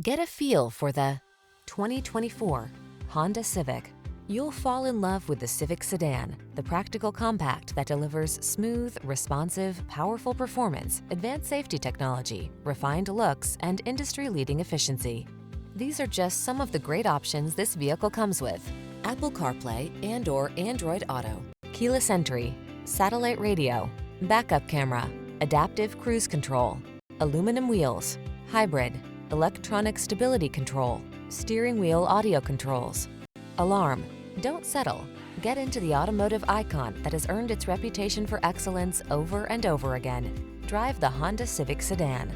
Get a feel for the 2024 Honda Civic. You'll fall in love with the Civic sedan, the practical compact that delivers smooth, responsive, powerful performance, advanced safety technology, refined looks, and industry-leading efficiency. These are just some of the great options this vehicle comes with: Apple CarPlay and/or Android Auto, keyless entry, satellite radio, backup camera, adaptive cruise control, aluminum wheels, hybrid, electronic stability control, steering wheel audio controls, alarm. Don't settle. Get into the automotive icon that has earned its reputation for excellence over and over again. Drive the Honda Civic sedan.